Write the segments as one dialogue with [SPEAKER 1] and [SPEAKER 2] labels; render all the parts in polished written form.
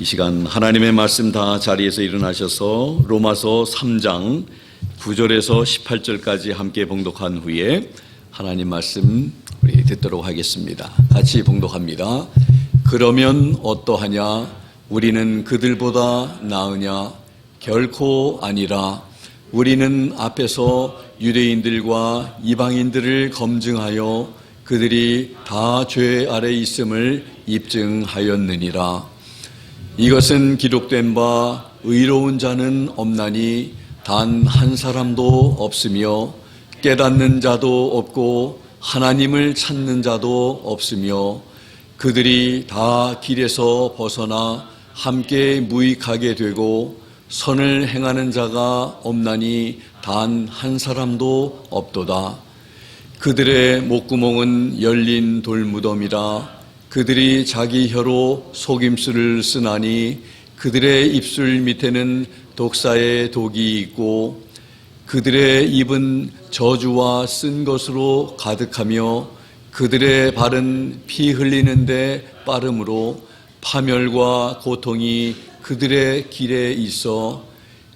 [SPEAKER 1] 이 시간 하나님의 말씀 다 자리에서 일어나셔서 로마서 3장 9절에서 18절까지 함께 봉독한 후에 하나님 말씀 우리 듣도록 하겠습니다. 같이 봉독합니다. 그러면 어떠하냐? 우리는 그들보다 나으냐? 결코 아니라. 우리는 앞에서 유대인들과 이방인들을 검증하여 그들이 다 죄 아래 있음을 입증하였느니라. 이것은 기록된 바 의로운 자는 없나니 단 한 사람도 없으며 깨닫는 자도 없고 하나님을 찾는 자도 없으며 그들이 다 길에서 벗어나 함께 무익하게 되고 선을 행하는 자가 없나니 단 한 사람도 없도다. 그들의 목구멍은 열린 돌무덤이라. 그들이 자기 혀로 속임수를 쓰나니 그들의 입술 밑에는 독사의 독이 있고 그들의 입은 저주와 쓴 것으로 가득하며 그들의 발은 피 흘리는데 빠름으로 파멸과 고통이 그들의 길에 있어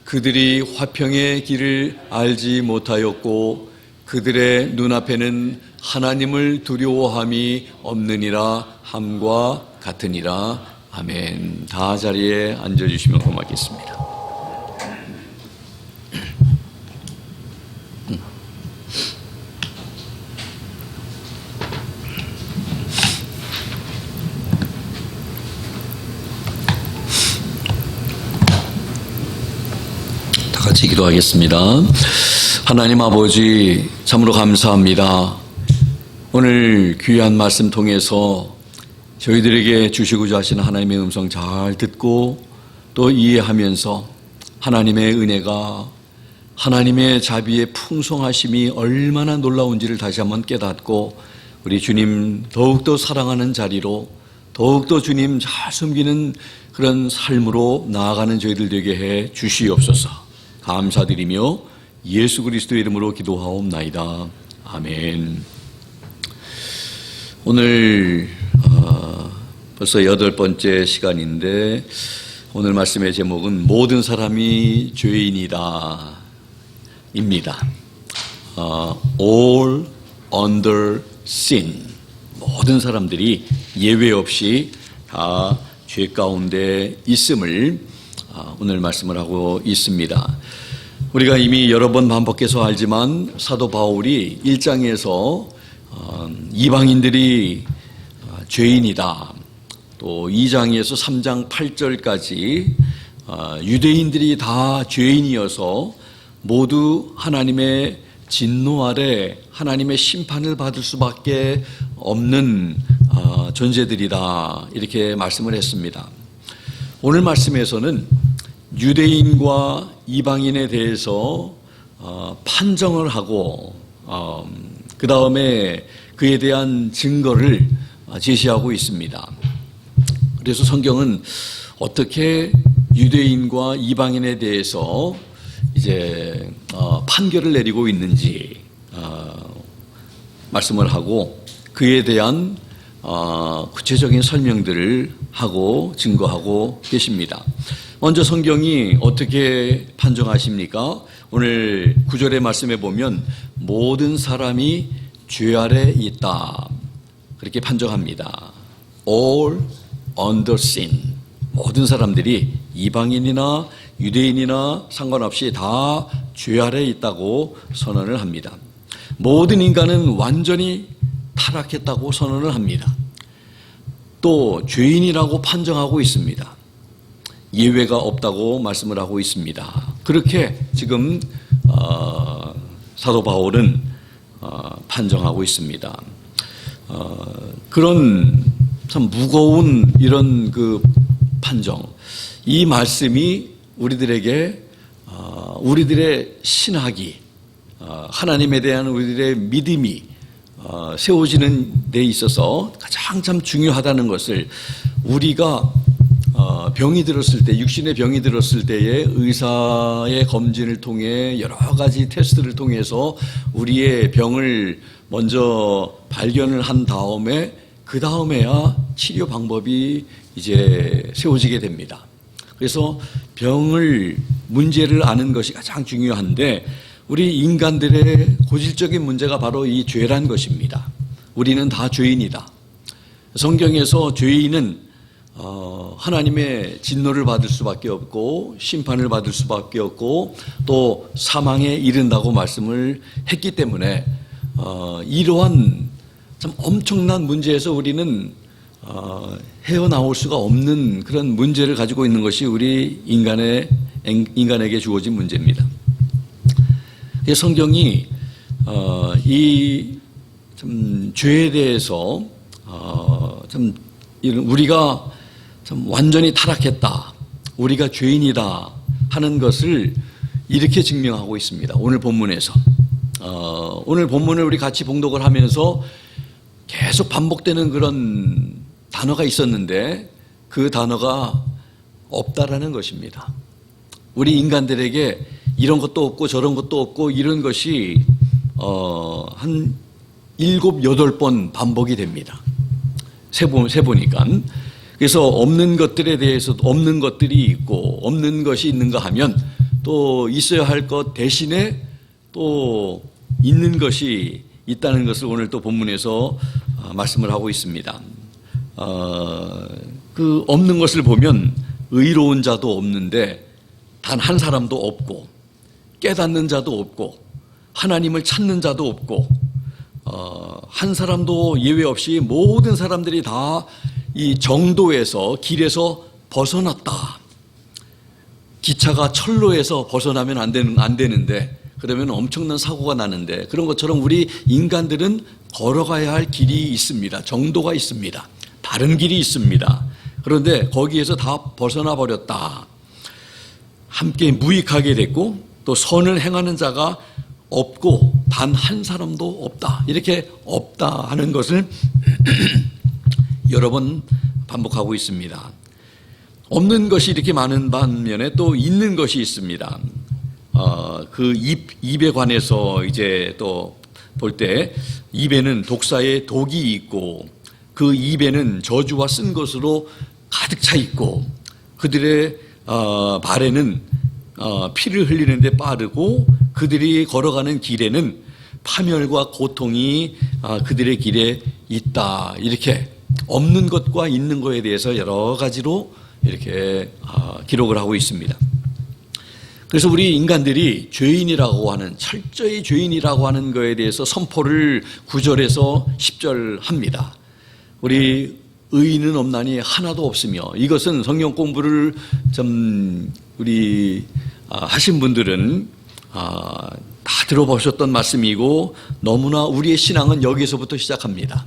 [SPEAKER 1] 그들이 화평의 길을 알지 못하였고 그들의 눈앞에는 하나님을 두려워함이 없느니라 함과 같으니라. 아멘. 다 자리에 앉아주시면 고맙겠습니다. 다 같이 기도하겠습니다. 하나님 아버지, 참으로 감사합니다. 오늘 귀한 말씀 통해서 저희들에게 주시고자 하시는 하나님의 음성 잘 듣고 또 이해하면서 하나님의 은혜가, 하나님의 자비의 풍성하심이 얼마나 놀라운지를 다시 한번 깨닫고 우리 주님 더욱더 사랑하는 자리로, 더욱더 주님 잘 섬기는 그런 삶으로 나아가는 저희들 되게 해 주시옵소서. 감사드리며 예수 그리스도의 이름으로 기도하옵나이다. 아멘. 오늘 벌써 8번째 시간인데 오늘 말씀의 제목은 모든 사람이 죄인이다 입니다. All under sin. 모든 사람들이 예외 없이 다 죄 가운데 있음을 오늘 말씀을 하고 있습니다. 우리가 이미 여러 번 반복해서 알지만 사도 바울이 1장에서 이방인들이 죄인이다, 또 2장에서 3장 8절까지 유대인들이 다 죄인이어서 모두 하나님의 진노 아래 하나님의 심판을 받을 수밖에 없는 존재들이다, 이렇게 말씀을 했습니다. 오늘 말씀에서는 유대인과 이방인에 대해서 판정을 하고 그 다음에 그에 대한 증거를 제시하고 있습니다. 그래서 성경은 어떻게 유대인과 이방인에 대해서 이제 판결을 내리고 있는지 말씀을 하고 그에 대한 구체적인 설명들을 하고 증거하고 계십니다. 먼저 성경이 어떻게 판정하십니까? 오늘 9절의 말씀에 보면 모든 사람이 죄 아래 있다, 그렇게 판정합니다. All under sin. 모든 사람들이 이방인이나 유대인이나 상관없이 다 죄 아래 있다고 선언을 합니다. 모든 인간은 완전히 타락했다고 선언을 합니다. 또 죄인이라고 판정하고 있습니다. 예외가 없다고 말씀을 하고 있습니다. 그렇게 지금 사도 바울은 판정하고 있습니다. 그런 참 무거운 이런 그 판정, 이 말씀이 우리들에게 우리들의 신학이, 하나님에 대한 우리들의 믿음이 세워지는 데 있어서 가장 참 중요하다는 것을 우리가 병이 들었을 때, 육신의 병이 들었을 때에 의사의 검진을 통해 여러 가지 테스트를 통해서 우리의 병을 먼저 발견을 한 다음에 그 다음에야 치료 방법이 이제 세워지게 됩니다. 그래서 문제를 아는 것이 가장 중요한데 우리 인간들의 고질적인 문제가 바로 이 죄란 것입니다. 우리는 다 죄인이다. 성경에서 죄인은 하나님의 진노를 받을 수밖에 없고 심판을 받을 수밖에 없고 또 사망에 이른다고 말씀을 했기 때문에 이러한 참 엄청난 문제에서 우리는 헤어나올 수가 없는 그런 문제를 가지고 있는 것이 우리 인간에게 주어진 문제입니다. 성경이 이 참 죄에 대해서 참 우리가 참 완전히 타락했다, 우리가 죄인이다 하는 것을 이렇게 증명하고 있습니다. 오늘 본문에서 오늘 본문을 우리 같이 봉독을 하면서 계속 반복되는 그런 단어가 있었는데 그 단어가 없다라는 것입니다. 우리 인간들에게 이런 것도 없고 저런 것도 없고 이런 것이 한 7, 8번 반복이 됩니다. 세보니까. 그래서 없는 것들에 대해서도 없는 것들이 있고 없는 것이 있는가 하면 또 있어야 할 것 대신에 또 있는 것이 있다는 것을 오늘 또 본문에서 말씀을 하고 있습니다. 그 없는 것을 보면 의로운 자도 없는데 단 한 사람도 없고 깨닫는 자도 없고 하나님을 찾는 자도 없고 한 사람도 예외 없이 모든 사람들이 다 이 정도에서 길에서 벗어났다. 기차가 철로에서 벗어나면 안 되는데 그러면 엄청난 사고가 나는데 그런 것처럼 우리 인간들은 걸어가야 할 길이 있습니다. 정도가 있습니다. 다른 길이 있습니다. 그런데 거기에서 다 벗어나 버렸다. 함께 무익하게 됐고 또 선을 행하는 자가 없고 단 한 사람도 없다. 이렇게 없다 하는 것을 여러 번 반복하고 있습니다. 없는 것이 이렇게 많은 반면에 또 있는 것이 있습니다. 그 입에 관해서 이제 또 볼 때 입에는 독사의 독이 있고 그 입에는 저주와 쓴 것으로 가득 차 있고 그들의 발에는 피를 흘리는데 빠르고 그들이 걸어가는 길에는 파멸과 고통이 그들의 길에 있다. 이렇게 없는 것과 있는 것에 대해서 여러 가지로 이렇게 기록을 하고 있습니다. 그래서 우리 인간들이 죄인이라고 하는 철저히 죄인이라고 하는 것에 대해서 선포를 9절에서 10절 합니다. 우리 의인은 없나니 하나도 없으며 이것은 성경 공부를 좀 우리 하신 분들은 다 들어보셨던 말씀이고 너무나 우리의 신앙은 여기서부터 시작합니다.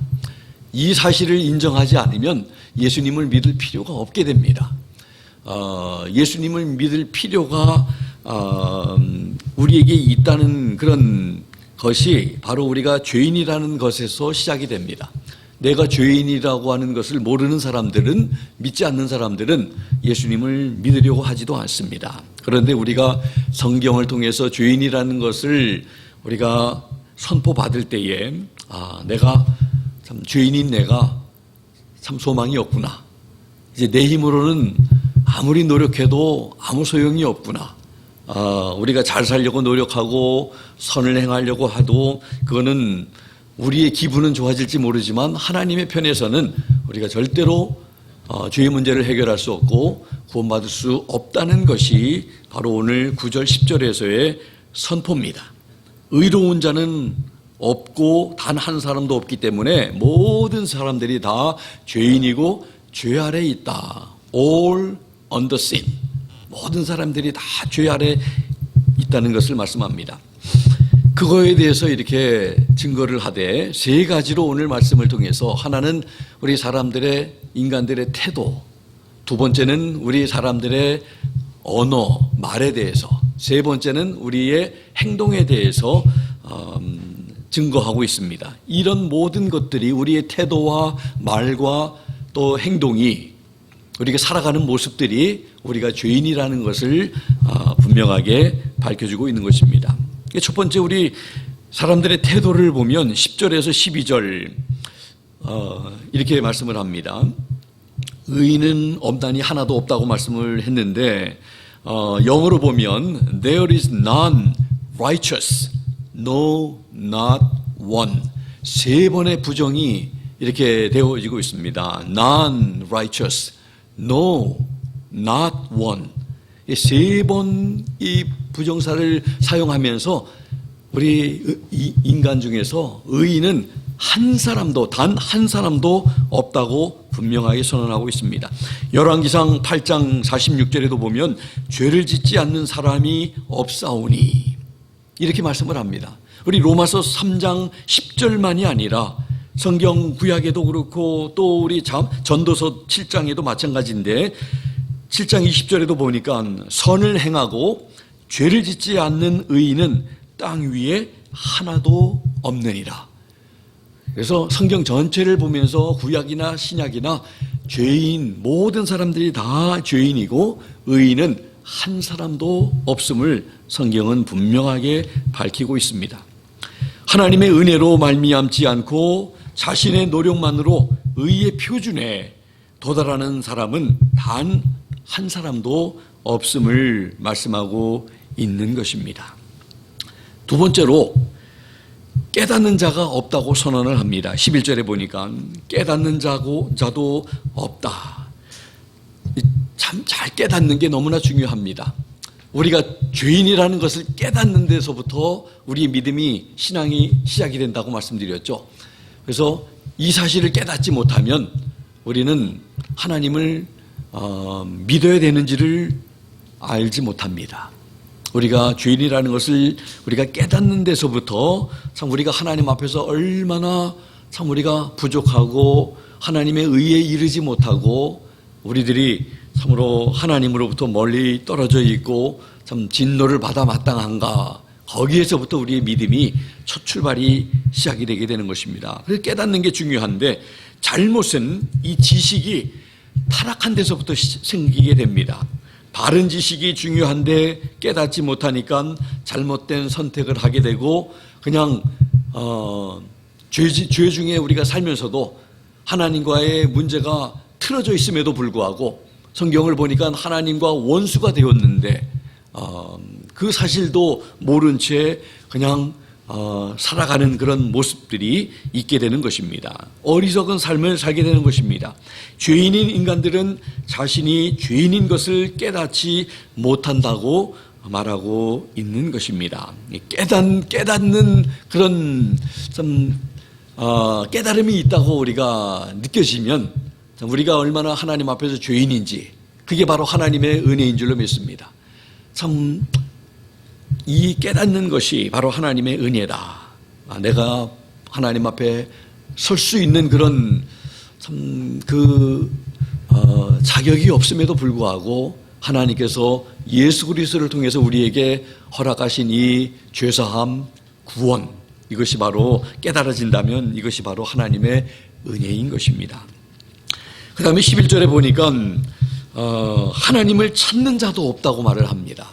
[SPEAKER 1] 이 사실을 인정하지 않으면 예수님을 믿을 필요가 없게 됩니다. 예수님을 믿을 필요가 우리에게 있다는 그런 것이 바로 우리가 죄인이라는 것에서 시작이 됩니다. 내가 죄인이라고 하는 것을 모르는 사람들은, 믿지 않는 사람들은 예수님을 믿으려고 하지도 않습니다. 그런데 우리가 성경을 통해서 죄인이라는 것을 우리가 선포받을 때에 내가 참 죄인인 내가 참 소망이 없구나. 이제 내 힘으로는 아무리 노력해도 아무 소용이 없구나. 우리가 잘 살려고 노력하고 선을 행하려고 해도 그거는 우리의 기분은 좋아질지 모르지만 하나님의 편에서는 우리가 절대로 죄의 문제를 해결할 수 없고 구원받을 수 없다는 것이 바로 오늘 9절 10절에서의 선포입니다. 의로운 자는 없고 단 한 사람도 없기 때문에 모든 사람들이 다 죄인이고 죄 아래 있다. All under sin. 모든 사람들이 다 죄 아래 있다는 것을 말씀합니다. 그거에 대해서 이렇게 증거를 하되 세 가지로 오늘 말씀을 통해서 하나는 우리 사람들의 인간들의 태도, 두 번째는 우리 사람들의 언어, 말에 대해서, 세 번째는 우리의 행동에 대해서 증거하고 있습니다. 이런 모든 것들이 우리의 태도와 말과 또 행동이 우리가 살아가는 모습들이 우리가 죄인이라는 것을 분명하게 밝혀주고 있는 것입니다. 첫 번째 우리 사람들의 태도를 보면 10절에서 12절 이렇게 말씀을 합니다. 의인은 없다니 하나도 없다고 말씀을 했는데 영어로 보면 There is none righteous, no, not one. 세 번의 부정이 이렇게 되어지고 있습니다. None righteous, no, not one. 세 번 이 부정사를 사용하면서 우리 인간 중에서 의인은 한 사람도, 단 한 사람도 없다고 분명하게 선언하고 있습니다. 열왕기상 8장 46절에도 보면 죄를 짓지 않는 사람이 없사오니 이렇게 말씀을 합니다. 우리 로마서 3장 10절만이 아니라 성경 구약에도 그렇고 또 우리 전도서 7장에도 마찬가지인데 7장 20절에도 보니까 선을 행하고 죄를 짓지 않는 의인은 땅 위에 하나도 없느니라. 그래서 성경 전체를 보면서 구약이나 신약이나 죄인, 모든 사람들이 다 죄인이고 의인은 한 사람도 없음을 성경은 분명하게 밝히고 있습니다. 하나님의 은혜로 말미암지 않고 자신의 노력만으로 의의 표준에 도달하는 사람은 단 한 사람도 없음을 말씀하고 있는 것입니다. 두 번째로 깨닫는 자가 없다고 선언을 합니다. 11절에 보니까 깨닫는 자도 없다. 참 잘 깨닫는 게 너무나 중요합니다. 우리가 죄인이라는 것을 깨닫는 데서부터 우리의 믿음이, 신앙이 시작이 된다고 말씀드렸죠. 그래서 이 사실을 깨닫지 못하면 우리는 하나님을 믿어야 되는지를 알지 못합니다. 우리가 죄인이라는 것을 우리가 깨닫는 데서부터 참 우리가 하나님 앞에서 얼마나 참 우리가 부족하고 하나님의 의에 이르지 못하고 우리들이 참으로 하나님으로부터 멀리 떨어져 있고 참 진노를 받아 마땅한가, 거기에서부터 우리의 믿음이 첫 출발이 시작이 되게 되는 것입니다. 그래서 깨닫는 게 중요한데 잘못은 이 지식이 타락한 데서부터 생기게 됩니다. 바른 지식이 중요한데 깨닫지 못하니까 잘못된 선택을 하게 되고 그냥 죄 중에 우리가 살면서도 하나님과의 문제가 틀어져 있음에도 불구하고 성경을 보니까 하나님과 원수가 되었는데 그 사실도 모른 채 그냥 살아가는 그런 모습들이 있게 되는 것입니다. 어리석은 삶을 살게 되는 것입니다. 죄인인 인간들은 자신이 죄인인 것을 깨닫지 못한다고 말하고 있는 것입니다. 깨닫는 그런 깨달음이 있다고 우리가 느껴지면 우리가 얼마나 하나님 앞에서 죄인인지, 그게 바로 하나님의 은혜인 줄로 믿습니다. 참 이 깨닫는 것이 바로 하나님의 은혜다. 내가 하나님 앞에 설 수 있는 그런 자격이 없음에도 불구하고 하나님께서 예수 그리스도를 통해서 우리에게 허락하신 이 죄사함, 구원, 이것이 바로 깨달아진다면 이것이 바로 하나님의 은혜인 것입니다. 그 다음에 11절에 보니까 하나님을 찾는 자도 없다고 말을 합니다.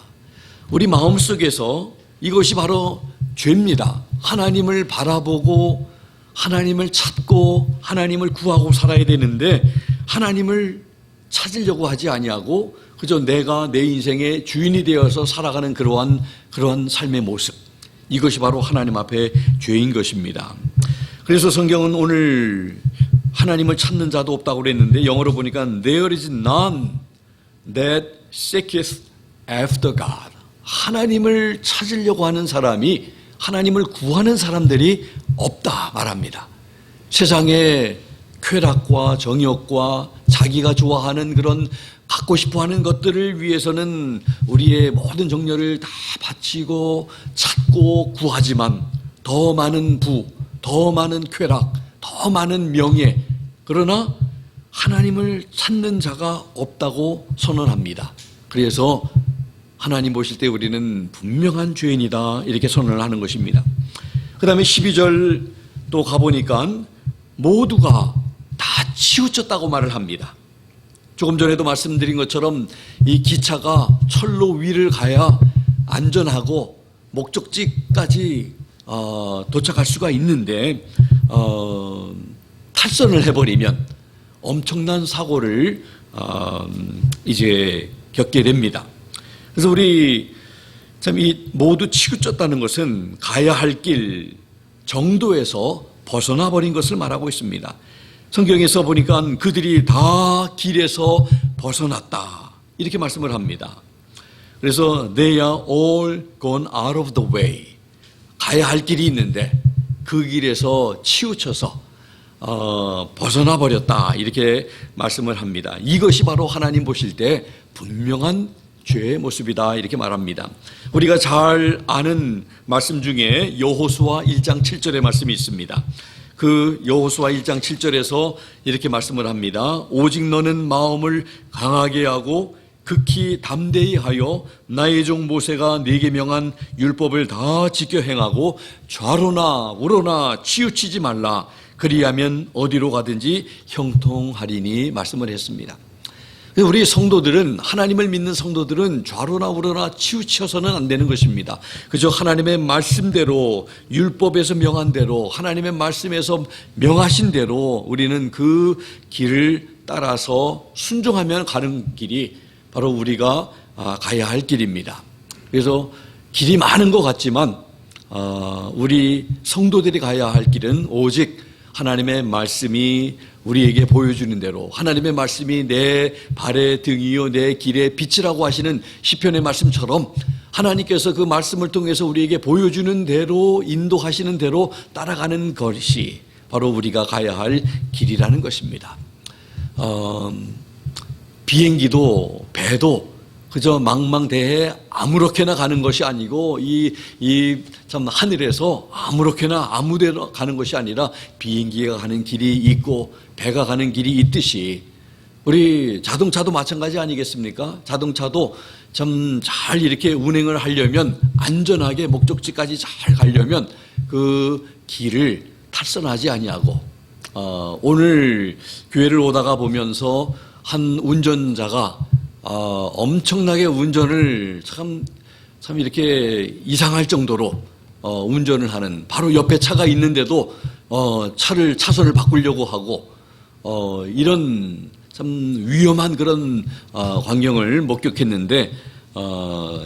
[SPEAKER 1] 우리 마음속에서 이것이 바로 죄입니다. 하나님을 바라보고 하나님을 찾고 하나님을 구하고 살아야 되는데 하나님을 찾으려고 하지 아니하고 그저 내가 내 인생의 주인이 되어서 살아가는 그러한 삶의 모습, 이것이 바로 하나님 앞에 죄인 것입니다. 그래서 성경은 오늘 하나님을 찾는 자도 없다고 그랬는데 영어로 보니까 There is none that seeketh after God. 하나님을 찾으려고 하는 사람이, 하나님을 구하는 사람들이 없다 말합니다. 세상의 쾌락과 정욕과 자기가 좋아하는 그런 갖고 싶어하는 것들을 위해서는 우리의 모든 정열을 다 바치고 찾고 구하지만 더 많은 부, 더 많은 쾌락, 더 많은 명예, 그러나 하나님을 찾는 자가 없다고 선언합니다. 그래서 하나님 보실 때 우리는 분명한 죄인이다, 이렇게 선언을 하는 것입니다. 그 다음에 12절 또 가보니까 모두가 다 치우쳤다고 말을 합니다. 조금 전에도 말씀드린 것처럼 이 기차가 철로 위를 가야 안전하고 목적지까지 도착할 수가 있는데 탈선을 해버리면 엄청난 사고를 이제 겪게 됩니다. 그래서 우리 참 이 모두 치우쳤다는 것은 가야 할 길 정도에서 벗어나 버린 것을 말하고 있습니다. 성경에서 보니까 그들이 다 길에서 벗어났다 이렇게 말씀을 합니다. 그래서 they are all gone out of the way. 가야 할 길이 있는데 그 길에서 치우쳐서 벗어나 버렸다 이렇게 말씀을 합니다. 이것이 바로 하나님 보실 때 분명한 죄의 모습이다 이렇게 말합니다. 우리가 잘 아는 말씀 중에 여호수아 1장 7절의 말씀이 있습니다. 그 여호수아 1장 7절에서 이렇게 말씀을 합니다. 오직 너는 마음을 강하게 하고 극히 담대히 하여 나의 종 모세가 네게 명한 율법을 다 지켜 행하고 좌로나 우로나 치우치지 말라. 그리하면 어디로 가든지 형통하리니 말씀을 했습니다. 우리 성도들은, 하나님을 믿는 성도들은 좌로나 우로나 치우쳐서는 안 되는 것입니다. 그저 하나님의 말씀대로, 율법에서 명한 대로, 하나님의 말씀에서 명하신 대로 우리는 그 길을 따라서 순종하면 가는 길이 바로 우리가 가야 할 길입니다. 그래서 길이 많은 것 같지만 우리 성도들이 가야 할 길은 오직 하나님의 말씀이 우리에게 보여주는 대로, 하나님의 말씀이 내 발의 등이요 내 길의 빛이라고 하시는 시편의 말씀처럼 하나님께서 그 말씀을 통해서 우리에게 보여주는 대로, 인도하시는 대로 따라가는 것이 바로 우리가 가야 할 길이라는 것입니다. 비행기도 배도 그저 망망대해 아무렇게나 가는 것이 아니고 참 하늘에서 아무렇게나 아무데나 가는 것이 아니라 비행기가 가는 길이 있고 배가 가는 길이 있듯이 우리 자동차도 마찬가지 아니겠습니까? 자동차도 참 잘 이렇게 운행을 하려면 안전하게 목적지까지 잘 가려면 그 길을 탈선하지 아니하고 오늘 교회를 오다가 보면서 한 운전자가 엄청나게 운전을 참 이렇게 이상할 정도로 운전을 하는, 바로 옆에 차가 있는데도 차선을 바꾸려고 하고 이런 참 위험한 그런 광경을 목격했는데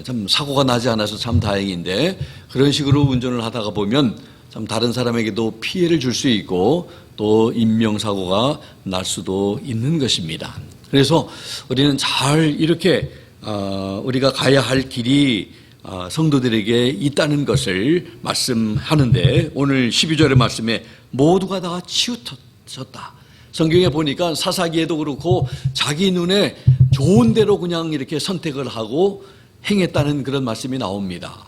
[SPEAKER 1] 참 사고가 나지 않아서 참 다행인데, 그런 식으로 운전을 하다가 보면 참 다른 사람에게도 피해를 줄 수 있고 또 인명사고가 날 수도 있는 것입니다. 그래서 우리는 잘 이렇게 우리가 가야 할 길이 성도들에게 있다는 것을 말씀하는데, 오늘 12절의 말씀에 모두가 다 치우쳤다. 성경에 보니까 사사기에도 그렇고 자기 눈에 좋은 대로 그냥 이렇게 선택을 하고 행했다는 그런 말씀이 나옵니다.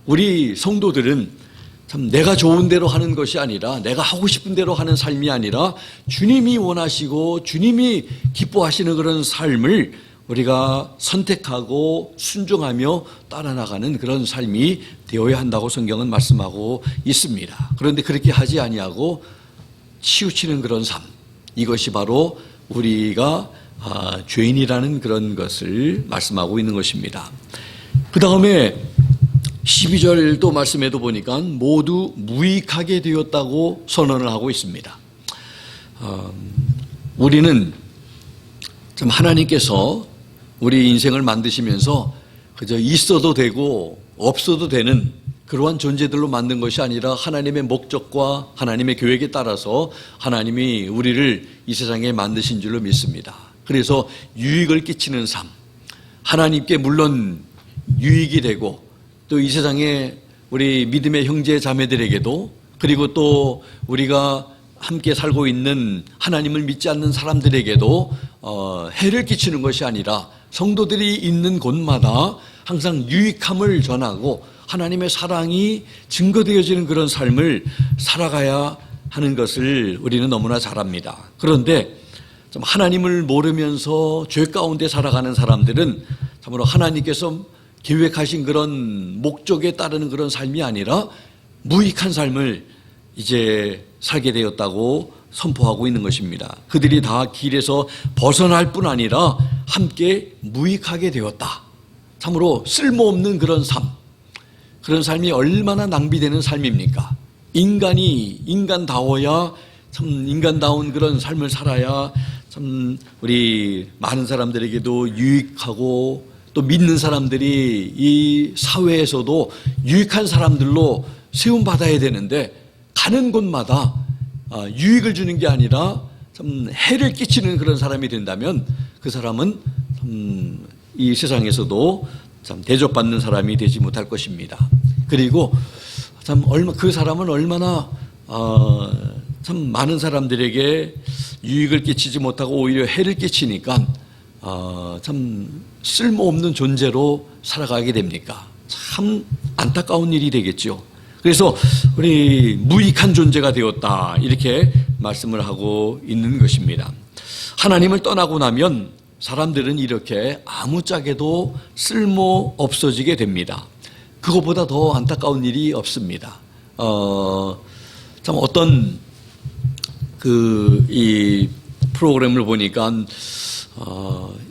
[SPEAKER 1] 우리 성도들은 참 내가 좋은 대로 하는 것이 아니라, 내가 하고 싶은 대로 하는 삶이 아니라 주님이 원하시고 주님이 기뻐하시는 그런 삶을 우리가 선택하고 순종하며 따라 나가는 그런 삶이 되어야 한다고 성경은 말씀하고 있습니다. 그런데 그렇게 하지 아니하고 치우치는 그런 삶, 이것이 바로 우리가 죄인이라는 그런 것을 말씀하고 있는 것입니다. 그 다음에 12절도 말씀에도 보니까 모두 무익하게 되었다고 선언을 하고 있습니다. 우리는 좀 하나님께서 우리 인생을 만드시면서 그저 있어도 되고 없어도 되는 그러한 존재들로 만든 것이 아니라 하나님의 목적과 하나님의 계획에 따라서 하나님이 우리를 이 세상에 만드신 줄로 믿습니다. 그래서 유익을 끼치는 삶, 하나님께 물론 유익이 되고 또 이 세상에 우리 믿음의 형제 자매들에게도, 그리고 또 우리가 함께 살고 있는 하나님을 믿지 않는 사람들에게도 해를 끼치는 것이 아니라 성도들이 있는 곳마다 항상 유익함을 전하고 하나님의 사랑이 증거되어지는 그런 삶을 살아가야 하는 것을 우리는 너무나 잘 압니다. 그런데 좀 하나님을 모르면서 죄 가운데 살아가는 사람들은 참으로 하나님께서 계획하신 그런 목적에 따르는 그런 삶이 아니라 무익한 삶을 이제 살게 되었다고 선포하고 있는 것입니다. 그들이 다 길에서 벗어날 뿐 아니라 함께 무익하게 되었다. 참으로 쓸모없는 그런 삶, 그런 삶이 얼마나 낭비되는 삶입니까? 인간다워야 참 인간다운 그런 삶을 살아야 참 우리 많은 사람들에게도 유익하고 또 믿는 사람들이 이 사회에서도 유익한 사람들로 세움받아야 되는데 가는 곳마다 유익을 주는 게 아니라 참 해를 끼치는 그런 사람이 된다면 그 사람은 참 이 세상에서도 참 대접받는 사람이 되지 못할 것입니다. 그리고 참 그 사람은 얼마나 참 많은 사람들에게 유익을 끼치지 못하고 오히려 해를 끼치니까 참 쓸모없는 존재로 살아가게 됩니까? 참 안타까운 일이 되겠죠. 그래서 우리 무익한 존재가 되었다 이렇게 말씀을 하고 있는 것입니다. 하나님을 떠나고 나면 사람들은 이렇게 아무짝에도 쓸모 없어지게 됩니다. 그것보다 더 안타까운 일이 없습니다. 참 어떤 이 프로그램을 보니까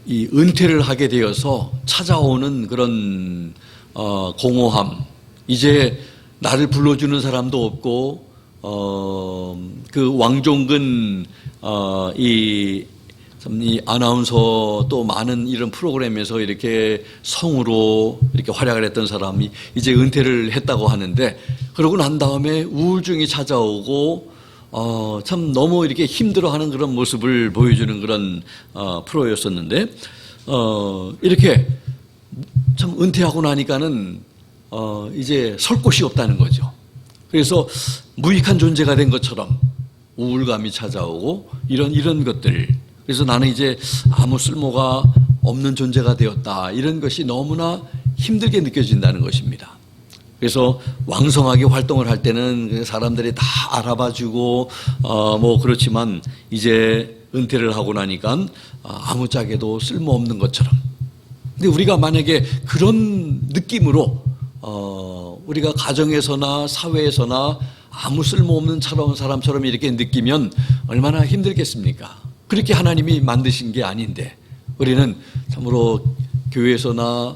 [SPEAKER 1] 이 은퇴를 하게 되어서 찾아오는 그런 공허함, 이제 나를 불러주는 사람도 없고 그 왕종근 이 아나운서 또 많은 이런 프로그램에서 이렇게 성우로 이렇게 활약을 했던 사람이 이제 은퇴를 했다고 하는데, 그러고 난 다음에 우울증이 찾아오고 참 너무 이렇게 힘들어하는 그런 모습을 보여주는 그런 프로였었는데, 이렇게 참 은퇴하고 나니까는 이제 설 곳이 없다는 거죠. 그래서 무익한 존재가 된 것처럼 우울감이 찾아오고 이런 것들. 그래서 나는 이제 아무 쓸모가 없는 존재가 되었다. 이런 것이 너무나 힘들게 느껴진다는 것입니다. 그래서 왕성하게 활동을 할 때는 사람들이 다 알아봐주고 뭐 그렇지만 이제 은퇴를 하고 나니까 아무짝에도 쓸모없는 것처럼. 근데 우리가 만약에 그런 느낌으로 우리가 가정에서나 사회에서나 아무 쓸모없는 사람처럼 이렇게 느끼면 얼마나 힘들겠습니까? 그렇게 하나님이 만드신 게 아닌데, 우리는 참으로 교회에서나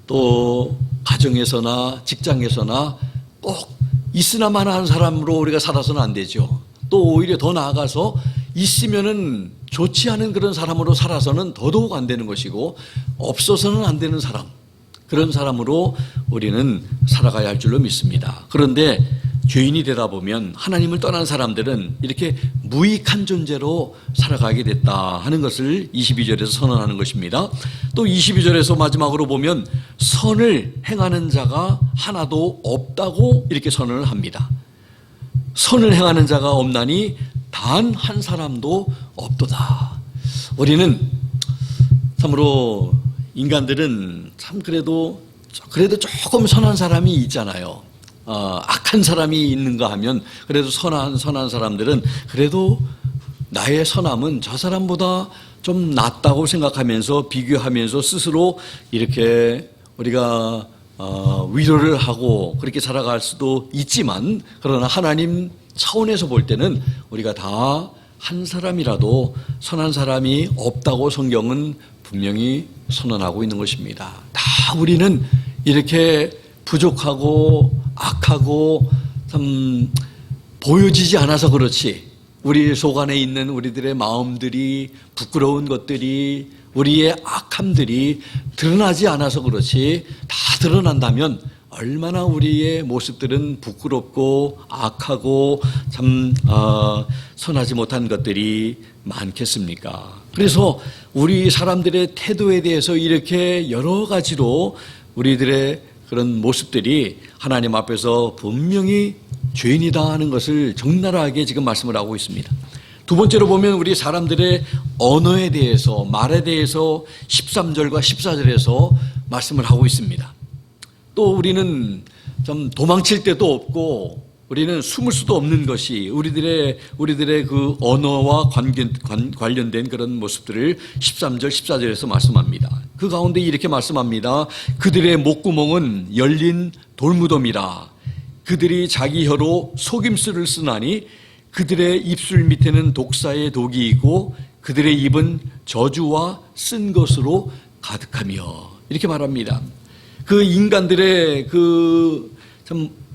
[SPEAKER 1] 또 가정에서나 직장에서나 꼭 있으나마나 한 사람으로 우리가 살아서는 안 되죠. 또 오히려 더 나아가서 있으면은 좋지 않은 그런 사람으로 살아서는 더더욱 안 되는 것이고, 없어서는 안 되는 사람, 그런 사람으로 우리는 살아가야 할 줄로 믿습니다. 그런데 죄인이 되다 보면 하나님을 떠난 사람들은 이렇게 무익한 존재로 살아가게 됐다 하는 것을 22절에서 선언하는 것입니다. 또 22절에서 마지막으로 보면 선을 행하는 자가 하나도 없다고 이렇게 선언을 합니다. 선을 행하는 자가 없나니 단 한 사람도 없도다. 우리는 참으로 인간들은 참 그래도 조금 선한 사람이 있잖아요. 악한 사람이 있는가 하면 그래도 선한 사람들은 그래도 나의 선함은 저 사람보다 좀 낫다고 생각하면서 비교하면서 스스로 이렇게 우리가 위로를 하고 그렇게 살아갈 수도 있지만, 그러나 하나님 차원에서 볼 때는 우리가 다 한 사람이라도 선한 사람이 없다고 성경은 분명히 선언하고 있는 것입니다. 다 우리는 이렇게 부족하고 악하고 참 보여지지 않아서 그렇지, 우리 속 안에 있는 우리들의 마음들이, 부끄러운 것들이, 우리의 악함들이 드러나지 않아서 그렇지, 다 드러난다면 얼마나 우리의 모습들은 부끄럽고 악하고 참 선하지 못한 것들이 많겠습니까? 그래서 우리 사람들의 태도에 대해서 이렇게 여러 가지로 우리들의 그런 모습들이 하나님 앞에서 분명히 죄인이다 하는 것을 적나라하게 지금 말씀을 하고 있습니다. 두 번째로 보면 우리 사람들의 언어에 대해서, 말에 대해서 13절과 14절에서 말씀을 하고 있습니다. 또 우리는 좀 도망칠 데도 없고 우리는 숨을 수도 없는 것이 우리들의 그 언어와 관련된 그런 모습들을 13절, 14절에서 말씀합니다. 그 가운데 이렇게 말씀합니다. 그들의 목구멍은 열린 돌무덤이라. 그들이 자기 혀로 속임수를 쓰나니 그들의 입술 밑에는 독사의 독이 있고 그들의 입은 저주와 쓴 것으로 가득하며, 이렇게 말합니다. 그 인간들의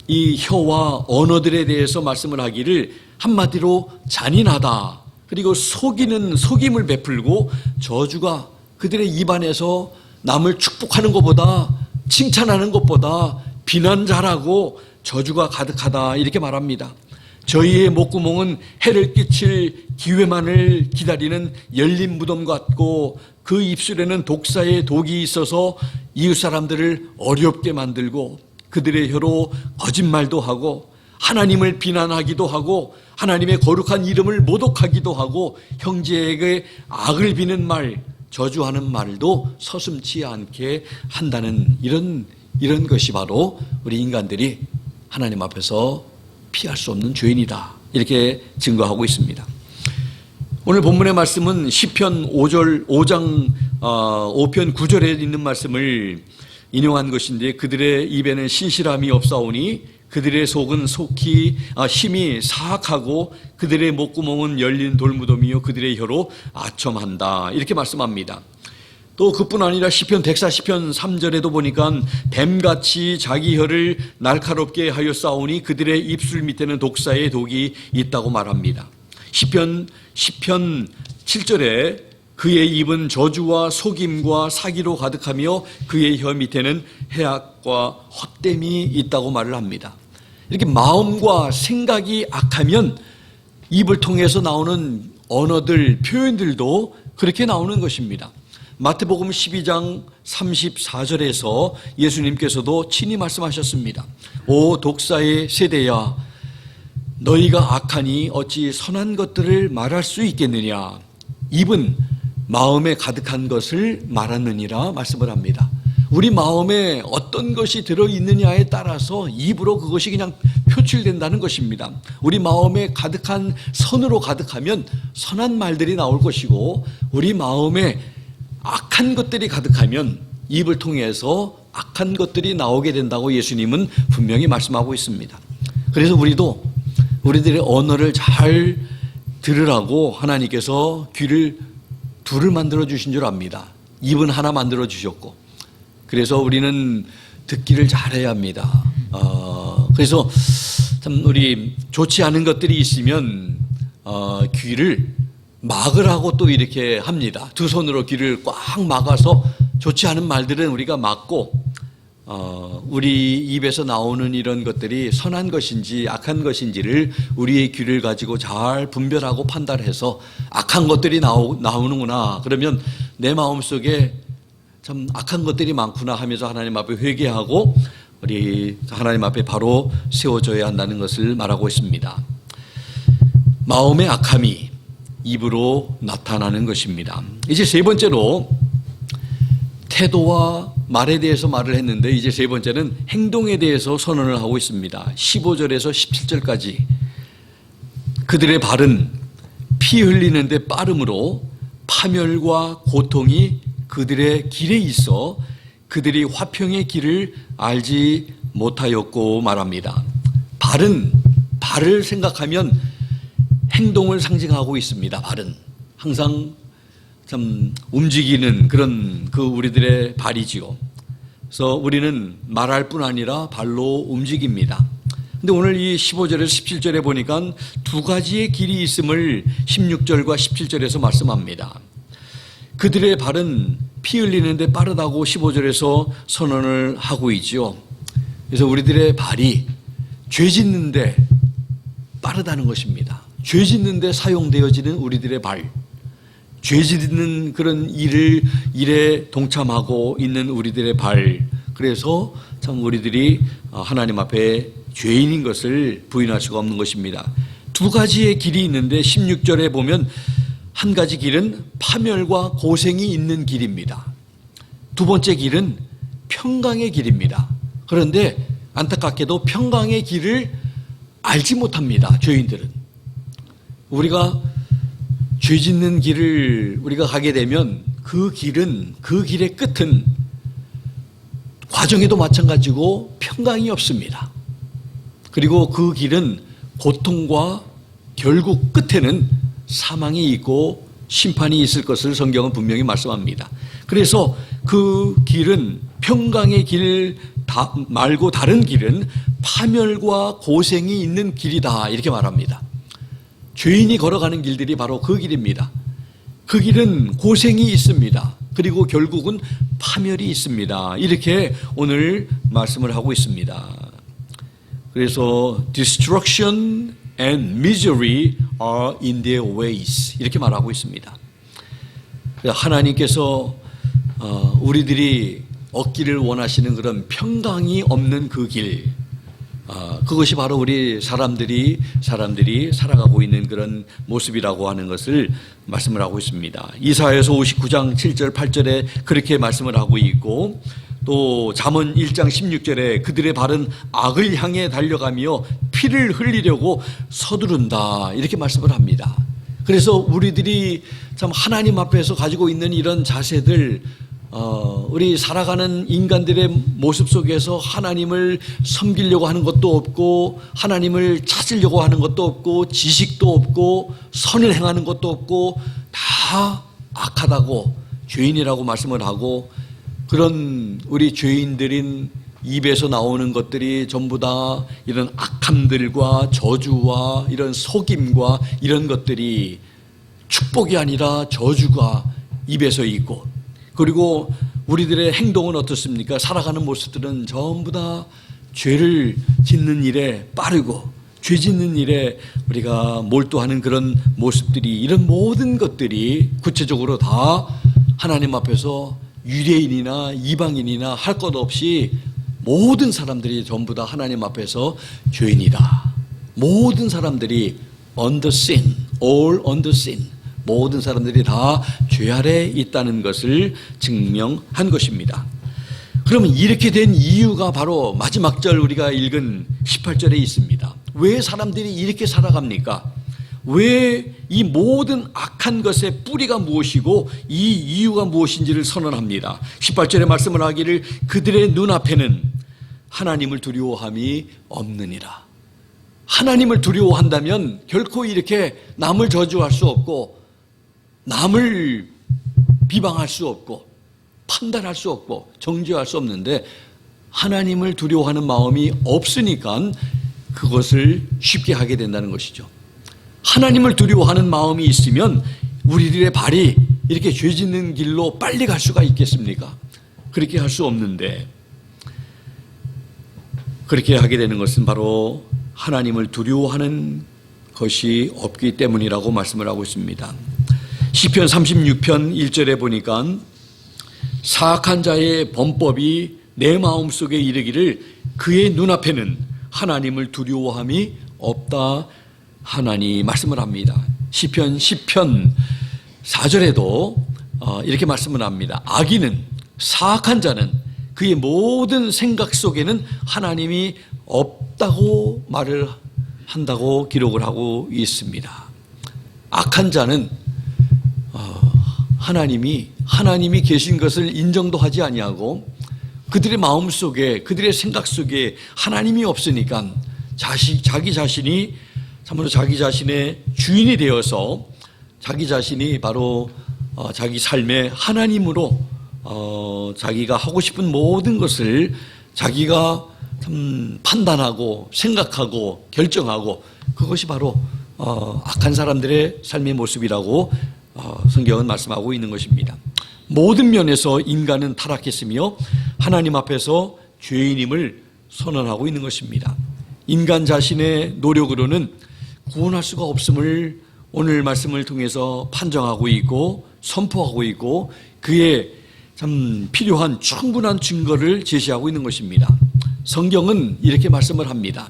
[SPEAKER 1] 이 혀와 언어들에 대해서 말씀을 하기를 한마디로 잔인하다, 그리고 속이는 속임을 베풀고 저주가 그들의 입안에서 남을 축복하는 것보다 칭찬하는 것보다 비난 잘하고 저주가 가득하다 이렇게 말합니다. 저희의 목구멍은 해를 끼칠 기회만을 기다리는 열린 무덤 같고 그 입술에는 독사의 독이 있어서 이웃 사람들을 어렵게 만들고 그들의 혀로 거짓말도 하고 하나님을 비난하기도 하고 하나님의 거룩한 이름을 모독하기도 하고 형제에게 악을 비는 말, 저주하는 말도 서슴지 않게 한다는 이런 것이 바로 우리 인간들이 하나님 앞에서 피할 수 없는 죄인이다 이렇게 증거하고 있습니다. 오늘 본문의 말씀은 시편 5장 5편 9절에 있는 말씀을 인용한 것인데 그들의 입에는 신실함이 없사오니 그들의 속은 힘이 사악하고 그들의 목구멍은 열린 돌무덤이요 그들의 혀로 아첨한다 이렇게 말씀합니다. 또 그뿐 아니라 시편 140편 3절에도 보니까 뱀같이 자기 혀를 날카롭게 하여 싸우니 그들의 입술 밑에는 독사의 독이 있다고 말합니다. 시편 7절에 그의 입은 저주와 속임과 사기로 가득하며 그의 혀 밑에는 해악과 헛됨이 있다고 말을 합니다. 이렇게 마음과 생각이 악하면 입을 통해서 나오는 언어들, 표현들도 그렇게 나오는 것입니다. 마태복음 12장 34절에서 예수님께서도 친히 말씀하셨습니다. 오 독사의 세대야, 너희가 악하니 어찌 선한 것들을 말할 수 있겠느냐. 입은 마음에 가득한 것을 말하느니라 말씀을 합니다. 우리 마음에 어떤 것이 들어있느냐에 따라서 입으로 그것이 그냥 표출된다는 것입니다. 우리 마음에 가득한 선으로 가득하면 선한 말들이 나올 것이고 우리 마음에 악한 것들이 가득하면 입을 통해서 악한 것들이 나오게 된다고 예수님은 분명히 말씀하고 있습니다. 그래서 우리도 우리들의 언어를 잘 들으라고 하나님께서 귀를 둘을 만들어 주신 줄 압니다. 입은 하나 만들어 주셨고 그래서 우리는 듣기를 잘해야 합니다. 그래서 참 우리 좋지 않은 것들이 있으면 귀를 막으라고 또 이렇게 합니다. 두 손으로 귀를 꽉 막아서 좋지 않은 말들은 우리가 막고 우리 입에서 나오는 이런 것들이 선한 것인지 악한 것인지를 우리의 귀를 가지고 잘 분별하고 판단해서 악한 것들이 나오는구나. 그러면 내 마음속에 참 악한 것들이 많구나 하면서 하나님 앞에 회개하고 우리 하나님 앞에 바로 세워져야 한다는 것을 말하고 있습니다. 마음의 악함이 입으로 나타나는 것입니다. 이제 세 번째로 태도와 말에 대해서 말을 했는데 이제 세 번째는 행동에 대해서 선언을 하고 있습니다. 15절에서 17절까지 그들의 발은 피 흘리는데 빠름으로 파멸과 고통이 그들의 길에 있어 그들이 화평의 길을 알지 못하였고 말합니다. 발을 생각하면 행동을 상징하고 있습니다. 발은 항상 참 움직이는 그런 우리들의 발이지요. 그래서 우리는 말할 뿐 아니라 발로 움직입니다. 근데 오늘 이 15절에서 17절에 보니까 두 가지의 길이 있음을 16절과 17절에서 말씀합니다. 그들의 발은 피 흘리는데 빠르다고 15절에서 선언을 하고 있죠. 그래서 우리들의 발이 죄 짓는데 빠르다는 것입니다. 죄 짓는데 사용되어지는 우리들의 발, 죄 짓는 그런 일에 동참하고 있는 우리들의 발. 그래서 참 우리들이 하나님 앞에 죄인인 것을 부인할 수가 없는 것입니다. 두 가지의 길이 있는데 16절에 보면 한 가지 길은 파멸과 고생이 있는 길입니다. 두 번째 길은 평강의 길입니다. 그런데 안타깝게도 평강의 길을 알지 못합니다. 죄인들은. 우리가 죄 짓는 길을 우리가 가게 되면 그 길의 끝은 과정에도 마찬가지고 평강이 없습니다. 그리고 그 길은 고통과 결국 끝에는 사망이 있고 심판이 있을 것을 성경은 분명히 말씀합니다. 그래서 그 길은 평강의 길 말고 다른 길은 파멸과 고생이 있는 길이다 이렇게 말합니다. 죄인이 걸어가는 길들이 바로 그 길입니다. 그 길은 고생이 있습니다. 그리고 결국은 파멸이 있습니다. 이렇게 오늘 말씀을 하고 있습니다. 그래서 destruction and misery are in their ways 이렇게 말하고 있습니다. 하나님께서 우리들이 얻기를 원하시는 그런 평강이 없는 그 길, 그것이 바로 우리 사람들이 살아가고 있는 그런 모습이라고 하는 것을 말씀을 하고 있습니다. 이사야서 59장 7절 8절에 그렇게 말씀을 하고 있고, 또 잠언 1장 16절에 그들의 발은 악을 향해 달려가며 피를 흘리려고 서두른다 이렇게 말씀을 합니다. 그래서 우리들이 참 하나님 앞에서 가지고 있는 이런 자세들, 우리 살아가는 인간들의 모습 속에서 하나님을 섬기려고 하는 것도 없고, 하나님을 찾으려고 하는 것도 없고, 지식도 없고, 선을 행하는 것도 없고, 다 악하다고 죄인이라고 말씀을 하고, 그런 우리 죄인들인 입에서 나오는 것들이 전부 다 이런 악함들과 저주와 이런 속임과 이런 것들이 축복이 아니라 저주가 입에서 있고, 그리고 우리들의 행동은 어떻습니까? 살아가는 모습들은 전부 다 죄를 짓는 일에 빠르고 죄 짓는 일에 우리가 몰두하는 그런 모습들이, 이런 모든 것들이 구체적으로 다 하나님 앞에서 유대인이나 이방인이나 할 것 없이 모든 사람들이 전부 다 하나님 앞에서 죄인이다. 모든 사람들이 under sin, all under sin, 모든 사람들이 다 죄 아래 있다는 것을 증명한 것입니다. 그러면 이렇게 된 이유가 바로 마지막 절 우리가 읽은 18절에 있습니다. 왜 사람들이 이렇게 살아갑니까? 왜 이 모든 악한 것의 뿌리가 무엇이고 이 이유가 무엇인지를 선언합니다. 18절에 말씀을 하기를 그들의 눈앞에는 하나님을 두려워함이 없느니라. 하나님을 두려워한다면 결코 이렇게 남을 저주할 수 없고, 남을 비방할 수 없고, 판단할 수 없고, 정죄할 수 없는데, 하나님을 두려워하는 마음이 없으니까 그것을 쉽게 하게 된다는 것이죠. 하나님을 두려워하는 마음이 있으면 우리들의 발이 이렇게 죄 짓는 길로 빨리 갈 수가 있겠습니까? 그렇게 할 수 없는데, 그렇게 하게 되는 것은 바로 하나님을 두려워하는 것이 없기 때문이라고 말씀을 하고 있습니다. 시편 36편 1절에 보니까 사악한 자의 범법이 내 마음속에 이르기를 그의 눈앞에는 하나님을 두려워함이 없다 하나니 말씀을 합니다. 시편 10편 4절에도 이렇게 말씀을 합니다. 악인은, 사악한 자는 그의 모든 생각 속에는 하나님이 없다고 말을 한다고 기록을 하고 있습니다. 악한 자는 하나님이 계신 것을 인정도 하지 아니하고, 그들의 마음 속에, 그들의 생각 속에 하나님이 없으니까 자기 자신이 참으로 자기 자신의 주인이 되어서 자기 자신이 바로 자기 삶의 하나님으로 자기가 하고 싶은 모든 것을 자기가 참 판단하고 생각하고 결정하고, 그것이 바로 악한 사람들의 삶의 모습이라고 성경은 말씀하고 있는 것입니다. 모든 면에서 인간은 타락했으며 하나님 앞에서 죄인임을 선언하고 있는 것입니다. 인간 자신의 노력으로는 구원할 수가 없음을 오늘 말씀을 통해서 판정하고 있고 선포하고 있고, 그에 참 필요한 충분한 증거를 제시하고 있는 것입니다. 성경은 이렇게 말씀을 합니다.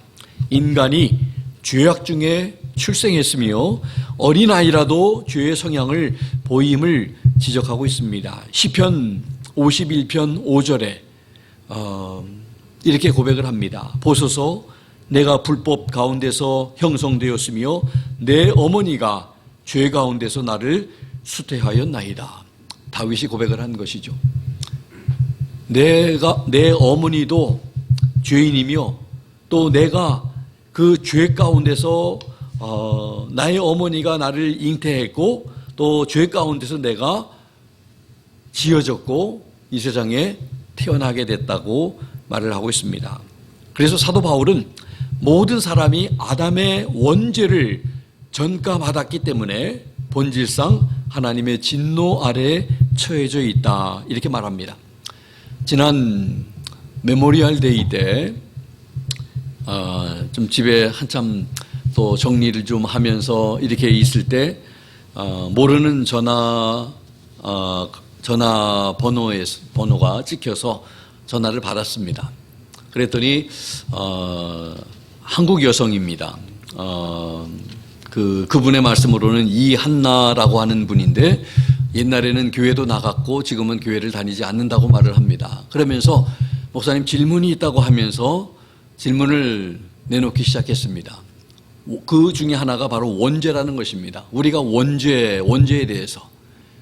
[SPEAKER 1] 인간이 죄악 중에 출생했으며 어린아이라도 죄의 성향을 보임을 지적하고 있습니다. 시편 51편 5절에 이렇게 고백을 합니다. 보소서 내가 불법 가운데서 형성되었으며 내 어머니가 죄 가운데서 나를 수태하였나이다. 다윗이 고백을 한 것이죠. 내 어머니도 죄인이며 또 내가 그 죄 가운데서 나의 어머니가 나를 잉태했고 또 죄 가운데서 내가 지어졌고 이 세상에 태어나게 됐다고 말을 하고 있습니다. 그래서 사도 바울은 모든 사람이 아담의 원죄를 전가받았기 때문에 본질상 하나님의 진노 아래에 처해져 있다, 이렇게 말합니다. 지난 메모리얼 데이 때 좀 집에 한참 또 정리를 좀 하면서 이렇게 있을 때 모르는 전화 번호가 찍혀서 전화를 받았습니다. 그랬더니 한국 여성입니다. 그분의 말씀으로는 이한나라고 하는 분인데 옛날에는 교회도 나갔고 지금은 교회를 다니지 않는다고 말을 합니다. 그러면서 목사님 질문이 있다고 하면서 질문을 내놓기 시작했습니다. 그 중에 하나가 바로 원죄라는 것입니다. 우리가 원죄에 대해서,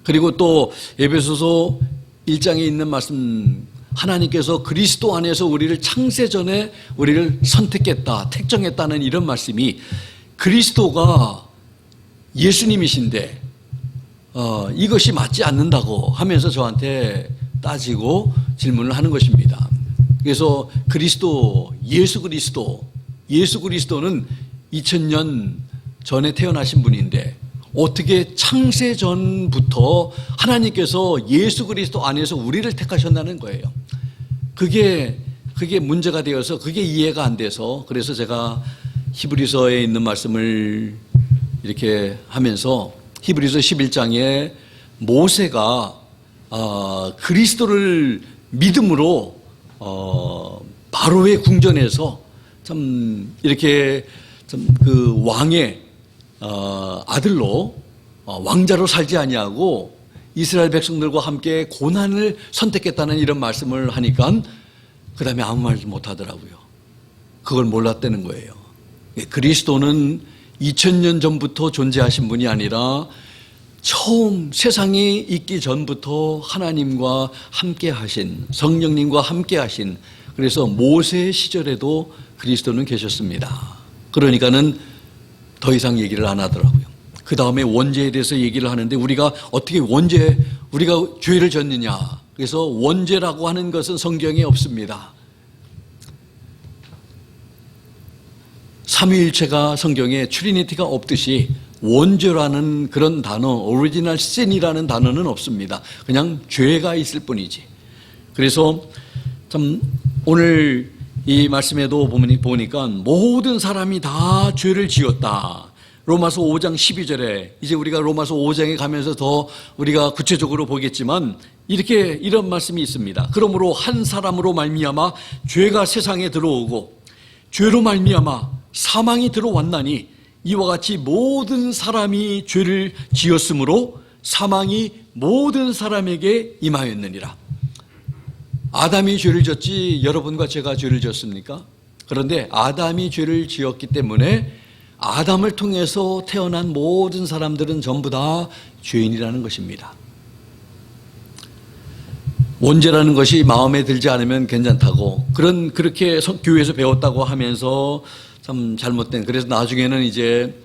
[SPEAKER 1] 그리고 또 에베소서 1장에 있는 말씀, 하나님께서 그리스도 안에서 우리를 창세 전에 우리를 선택했다, 택정했다는 이런 말씀이 그리스도가 예수님이신데 이것이 맞지 않는다고 하면서 저한테 따지고 질문을 하는 것입니다. 그래서 예수 그리스도는 2000년 전에 태어나신 분인데 어떻게 창세 전부터 하나님께서 예수 그리스도 안에서 우리를 택하셨다는 거예요. 그게 문제가 되어서 그게 이해가 안 돼서, 그래서 제가 히브리서에 있는 말씀을 이렇게 하면서 히브리서 11장에 모세가 그리스도를 믿음으로 바로의 궁전에서 참 이렇게 참 그 왕의 아들로 왕자로 살지 아니하고 이스라엘 백성들과 함께 고난을 선택했다는 이런 말씀을 하니까 그 다음에 아무 말도 못하더라고요. 그걸 몰랐다는 거예요. 그리스도는 2000년 전부터 존재하신 분이 아니라 처음 세상이 있기 전부터 하나님과 함께 하신, 성령님과 함께 하신, 그래서 모세 시절에도 그리스도는 계셨습니다. 그러니까는 더 이상 얘기를 안 하더라고요. 그 다음에 원죄에 대해서 얘기를 하는데 우리가 어떻게 우리가 죄를 졌느냐. 그래서 원죄라고 하는 것은 성경에 없습니다. 삼위일체가 성경에 트리니티가 없듯이 원죄라는 그런 단어, 오리지널 신이라는 단어는 없습니다. 그냥 죄가 있을 뿐이지. 그래서 참 오늘 이 말씀에도 보니까 모든 사람이 다 죄를 지었다. 로마서 5장 12절에 이제 우리가 로마서 5장에 가면서 더 우리가 구체적으로 보겠지만 이런 말씀이 있습니다. 그러므로 한 사람으로 말미암아 죄가 세상에 들어오고 죄로 말미암아 사망이 들어왔나니 이와 같이 모든 사람이 죄를 지었으므로 사망이 모든 사람에게 임하였느니라. 아담이 죄를 졌지 여러분과 제가 죄를 지었습니까? 그런데 아담이 죄를 지었기 때문에 아담을 통해서 태어난 모든 사람들은 전부 다 죄인이라는 것입니다. 원죄라는 것이 마음에 들지 않으면 괜찮다고 그렇게 교회에서 배웠다고 하면서 참 잘못된, 그래서 나중에는 이제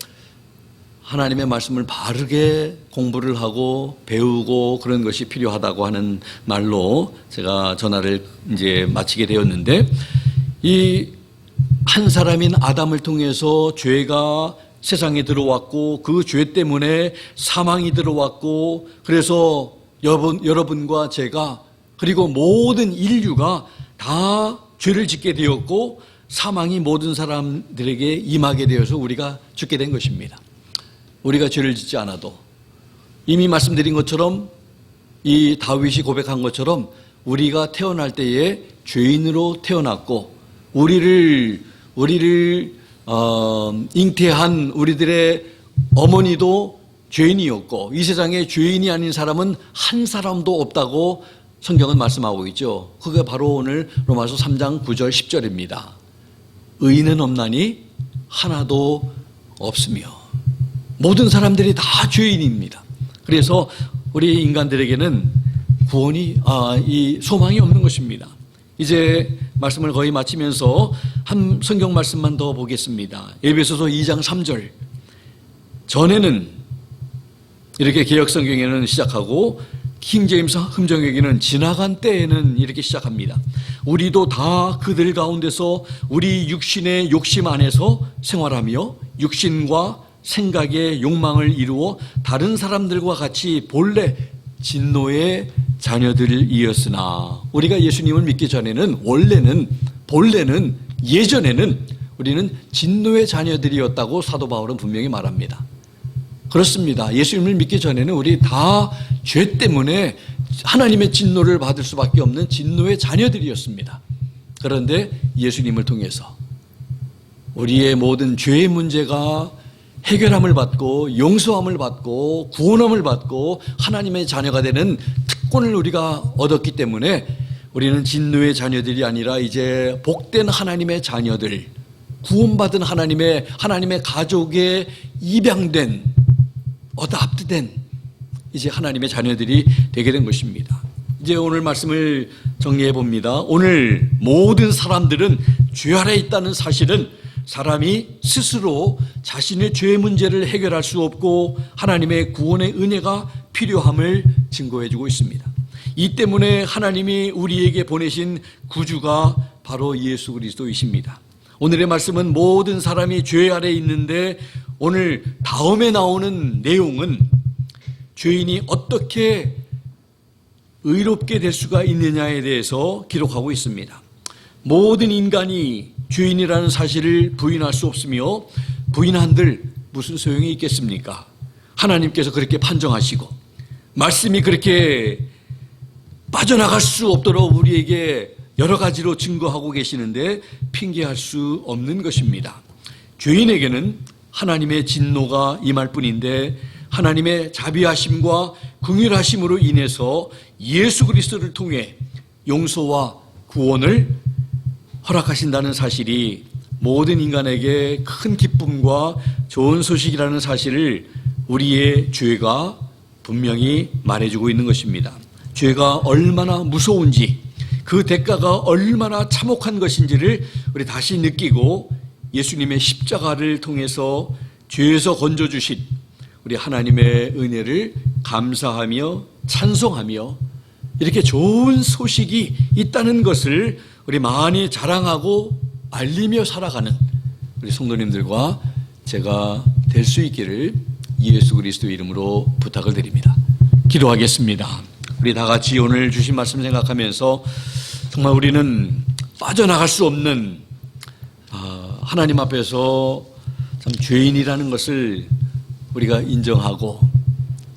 [SPEAKER 1] 하나님의 말씀을 바르게 공부를 하고 배우고 그런 것이 필요하다고 하는 말로 제가 전화를 이제 마치게 되었는데, 이 한 사람인 아담을 통해서 죄가 세상에 들어왔고 그 죄 때문에 사망이 들어왔고, 그래서 여러분과 제가 그리고 모든 인류가 다 죄를 짓게 되었고 사망이 모든 사람들에게 임하게 되어서 우리가 죽게 된 것입니다. 우리가 죄를 짓지 않아도 이미 말씀드린 것처럼 이 다윗이 고백한 것처럼 우리가 태어날 때에 죄인으로 태어났고 우리를 잉태한 우리들의 어머니도 죄인이었고 이 세상에 죄인이 아닌 사람은 한 사람도 없다고 성경은 말씀하고 있죠. 그게 바로 오늘 로마서 3장 9절 10절입니다. 의인은 없나니 하나도 없으며 모든 사람들이 다 죄인입니다. 그래서 우리 인간들에게는 구원이 이 소망이 없는 것입니다. 이제 말씀을 거의 마치면서 한 성경 말씀만 더 보겠습니다. 에베소서 2장 3절. 전에는 이렇게 개역 성경에는 시작하고 킹제임스 흠정역에는 지나간 때에는 이렇게 시작합니다. 우리도 다 그들 가운데서 우리 육신의 욕심 안에서 생활하며 육신과 생각의 욕망을 이루어 다른 사람들과 같이 본래 진노의 자녀들이었으나 우리가 예수님을 믿기 전에는 본래는 예전에는 우리는 진노의 자녀들이었다고 사도 바울은 분명히 말합니다. 그렇습니다. 예수님을 믿기 전에는 우리 다 죄 때문에 하나님의 진노를 받을 수밖에 없는 진노의 자녀들이었습니다. 그런데 예수님을 통해서 우리의 모든 죄의 문제가 해결함을 받고 용서함을 받고 구원함을 받고 하나님의 자녀가 되는 특권을 우리가 얻었기 때문에 우리는 진노의 자녀들이 아니라 이제 복된 하나님의 자녀들, 구원받은 하나님의 가족에 입양된, 어답트된 이제 하나님의 자녀들이 되게 된 것입니다. 이제 오늘 말씀을 정리해 봅니다. 오늘 모든 사람들은 죄 아래 있다는 사실은 사람이 스스로 자신의 죄 문제를 해결할 수 없고 하나님의 구원의 은혜가 필요함을 증거해 주고 있습니다. 이 때문에 하나님이 우리에게 보내신 구주가 바로 예수 그리스도이십니다. 오늘의 말씀은 모든 사람이 죄 아래 있는데 오늘 다음에 나오는 내용은 죄인이 어떻게 의롭게 될 수가 있느냐에 대해서 기록하고 있습니다. 모든 인간이 죄인이라는 사실을 부인할 수 없으며 부인한들 무슨 소용이 있겠습니까? 하나님께서 그렇게 판정하시고 말씀이 그렇게 빠져나갈 수 없도록 우리에게 여러 가지로 증거하고 계시는데 핑계할 수 없는 것입니다. 죄인에게는 하나님의 진노가 임할 뿐인데 하나님의 자비하심과 긍휼하심으로 인해서 예수 그리스도를 통해 용서와 구원을 허락하신다는 사실이 모든 인간에게 큰 기쁨과 좋은 소식이라는 사실을 우리의 죄가 분명히 말해주고 있는 것입니다. 죄가 얼마나 무서운지 그 대가가 얼마나 참혹한 것인지를 우리 다시 느끼고 예수님의 십자가를 통해서 죄에서 건져주신 우리 하나님의 은혜를 감사하며 찬송하며 이렇게 좋은 소식이 있다는 것을 우리 많이 자랑하고 알리며 살아가는 우리 성도님들과 제가 될 수 있기를 예수 그리스도 이름으로 부탁을 드립니다. 기도하겠습니다. 우리 다 같이 오늘 주신 말씀 생각하면서 정말 우리는 빠져나갈 수 없는 하나님 앞에서 참 죄인이라는 것을 우리가 인정하고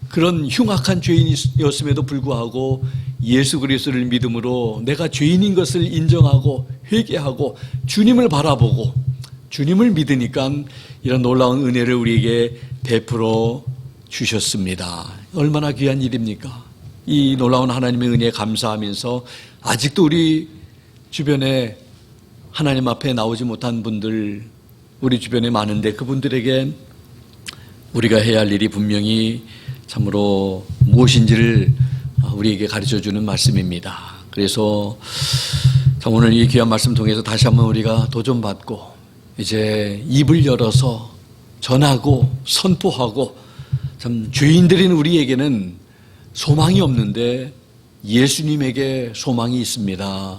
[SPEAKER 1] 그런 흉악한 죄인이었음에도 불구하고 예수 그리스도를 믿음으로 내가 죄인인 것을 인정하고 회개하고 주님을 바라보고 주님을 믿으니까 이런 놀라운 은혜를 우리에게 베풀어 주셨습니다. 얼마나 귀한 일입니까? 이 놀라운 하나님의 은혜에 감사하면서 아직도 우리 주변에 하나님 앞에 나오지 못한 분들 우리 주변에 많은데 그분들에게 우리가 해야 할 일이 분명히 참으로 무엇인지를 우리에게 가르쳐주는 말씀입니다. 그래서 참 오늘 이 귀한 말씀 통해서 다시 한번 우리가 도전받고 이제 입을 열어서 전하고 선포하고 참 죄인들인 우리에게는 소망이 없는데 예수님에게 소망이 있습니다.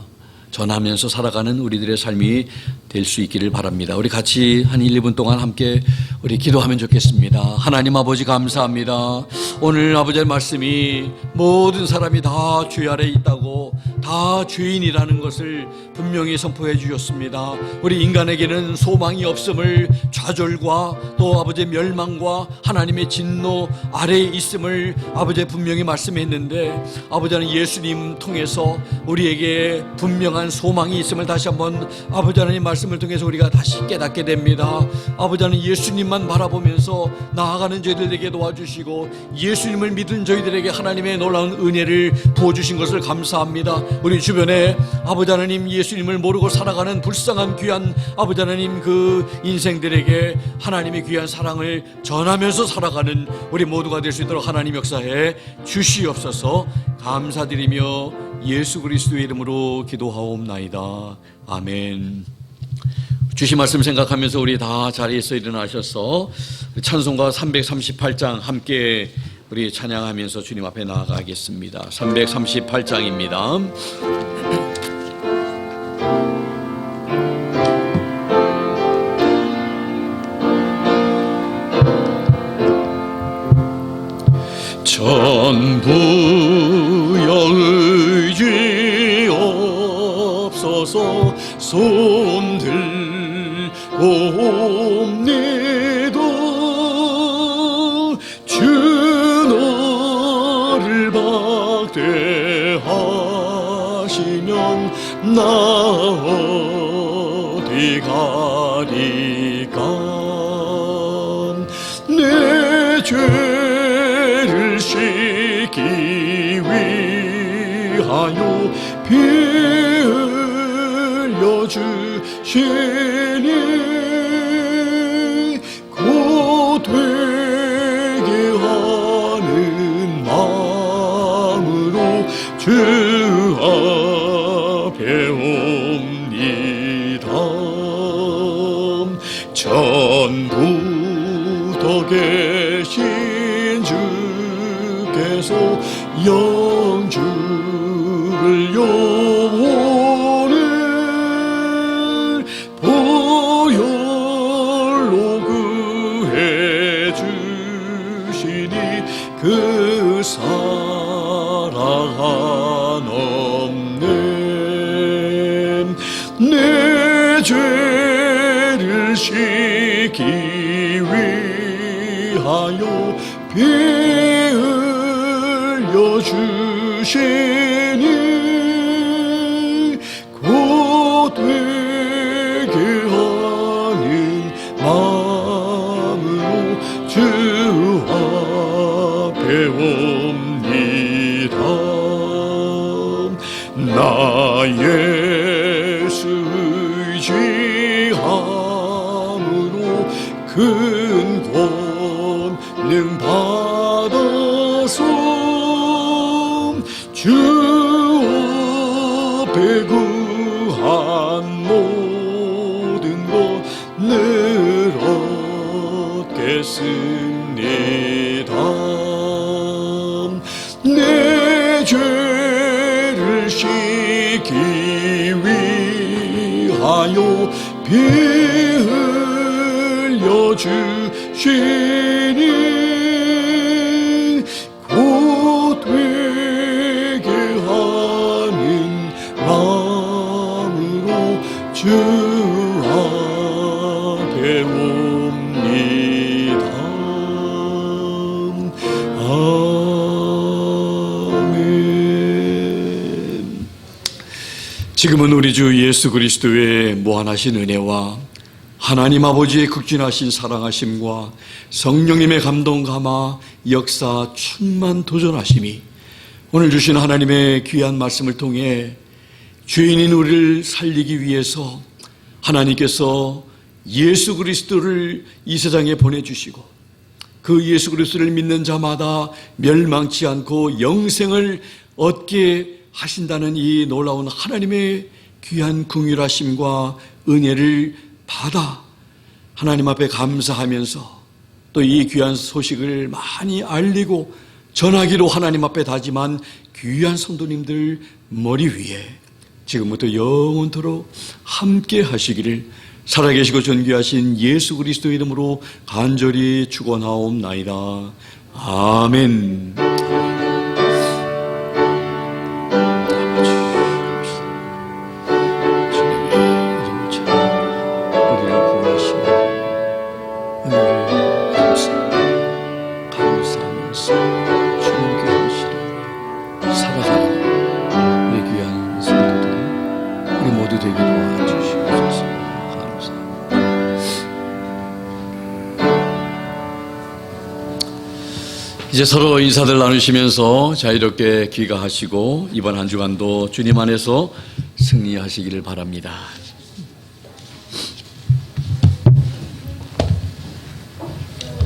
[SPEAKER 1] 전하면서 살아가는 우리들의 삶이 될 수 있기를 바랍니다. 우리 같이 한 1, 2분 동안 함께 우리 기도하면 좋겠습니다. 하나님 아버지 감사합니다. 오늘 아버지의 말씀이 모든 사람이 다 죄 아래 있다고 다 죄인이라는 것을 분명히 선포해 주셨습니다. 우리 인간에게는 소망이 없음을 좌절과 또 아버지의 멸망과 하나님의 진노 아래에 있음을 아버지 분명히 말씀했는데 아버지는 예수님 통해서 우리에게 분명한 소망이 있음을 다시 한번 아버지 하나님 말씀을 통해서 우리가 다시 깨닫게 됩니다. 아버지 하나님 예수님만 바라보면서 나아가는 저희들에게 도와주시고 예수님을 믿은 저희들에게 하나님의 놀라운 은혜를 부어주신 것을 감사합니다. 우리 주변에 아버지 하나님 예수님을 모르고 살아가는 불쌍한 귀한 아버지 하나님 그 인생들에게 하나님의 귀한 사랑을 전하면서 살아가는 우리 모두가 될 수 있도록 하나님 역사해 주시옵소서. 감사드리며 예수 그리스도의 이름으로 기도하옵나이다. 아멘. 주신 말씀 생각하면서 우리 다 자리에서 일어나셔서 찬송가 338장 함께 우리 찬양하면서 주님 앞에 나아가겠습니다. 338장입니다. 주옵소서. 손 들옵니다. 주 너를 박대하시면 나 어디 가리까. 내 죄를 씻기 위하여 피 흘려 주시니 곧 되게 하는 마음으로 주 앞에 옵니다. 전부터 계신 주께서 영주를 영혼을 보혈로 구해 주시니 그 사랑 한없는 내 죄를 씻기 위하여 피 흘려 주시니 곧 되게 하는 마음으로 주 앞에 옵니다. 나 예수 의지함으로 큰 권능 받아서 주 앞에 구한 모든 것 늘 얻겠습니다. 내 죄를 씻기 위하여 피 흘려 주시니 곧 되게 하는 마음으로 주 앞에 옵니다. 아멘. 지금은 우리 주 예수 그리스도의 무한하신 은혜와 하나님 아버지의 극진하신 사랑하심과 성령님의 감동 감화 역사 충만 도전하심이 오늘 주신 하나님의 귀한 말씀을 통해 죄인인 우리를 살리기 위해서 하나님께서 예수 그리스도를 이 세상에 보내주시고 그 예수 그리스도를 믿는 자마다 멸망치 않고 영생을 얻게 하신다는 이 놀라운 하나님의 귀한 긍휼하심과 은혜를 받아 하나님 앞에 감사하면서 또 이 귀한 소식을 많이 알리고 전하기로 하나님 앞에 다짐한 귀한 성도님들 머리 위에 지금부터 영원토록 함께 하시기를 살아계시고 존귀하신 예수 그리스도의 이름으로 간절히 축원하옵나이다. 아멘. 이제 서로 인사들 나누시면서 자유롭게 귀가하시고 이번 한 주간도 주님 안에서 승리하시기를 바랍니다.